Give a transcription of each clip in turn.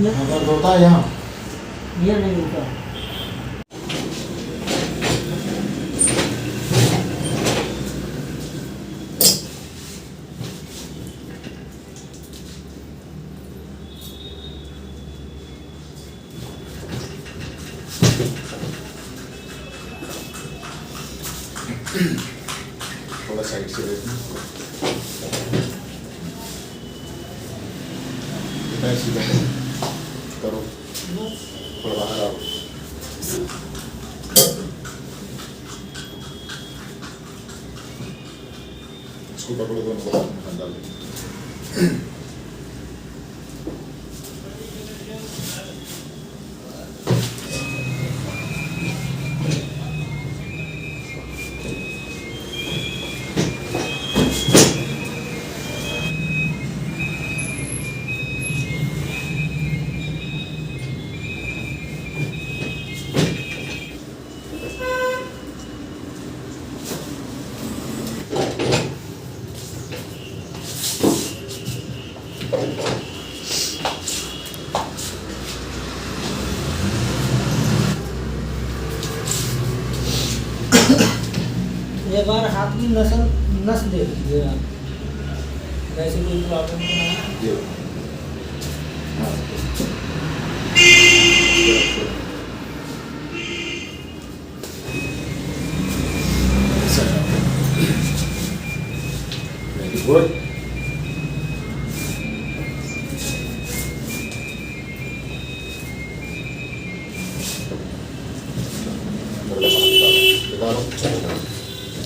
दर्द होता है यहाँ? ये नहीं होता। थोड़ा साइड से देखना, सीधा करो, थोड़ा बाहर आओ। इसको पकड़ो, दोनों को हाथ डाल दो। एक बार हाथ की नस दे दीजिए आप, वैसे कोई प्रॉब्लम तो नहीं है। ये हाँ, वेरी गुड।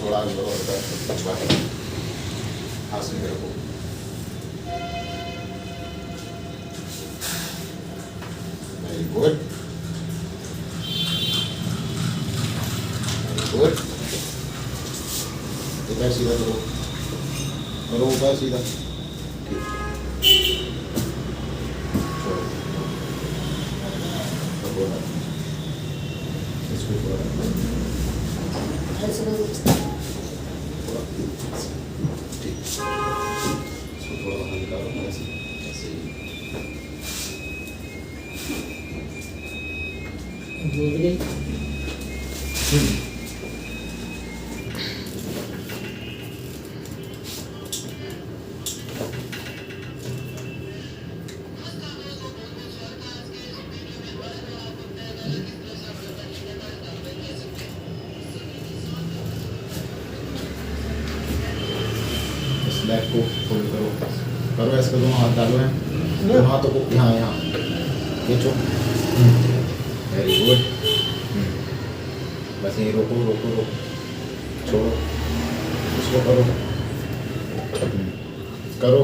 थोड़ा अंदर होता है, हाथ से रखो। Very good, very good. इधर सीधा करो, करो ऊपर सीधा, ठीक। छोड़ो, इसको थोड़ा ऐसे करो। ठीक, इसको थोड़ा बाहर निकालो, ऐसे ऐसे ही। बोल गई। बैक को फोल्ड करो, करो ऐसे, दोनों हाथ डालो हैं, दोनों हाथों को यहाँ यहाँ खींचो। Very good. बस यहीं रोको रोको रोको, छोड़ो, इसको करो, करो,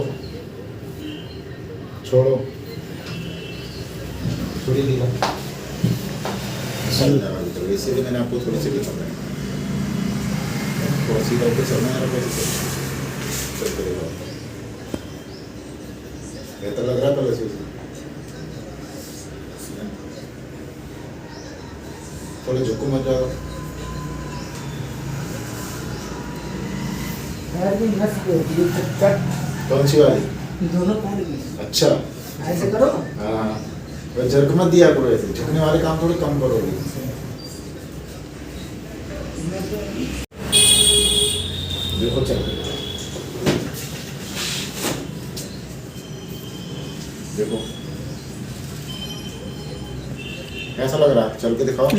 छोड़ो, थोड़ी ढीला। वैसे भी मैंने आपको थोड़ी सी भी समझाया, थोड़ा सीधा ऊपर चलना है, वैसे चलते रहेगा। बेहतर लग रहा है पहले से? थोड़े झुको मत जाओ। पैर की नस होती है कट। कौन सी वाली? दोनों पैर की। अच्छा, ऐसे करो। हाँ, बस झटक मत दिया करो, ऐसे झुकने वाले काम थोड़े कम करोगे। देखो चल, देखो कैसा लग रहा है, चल के दिखाओ।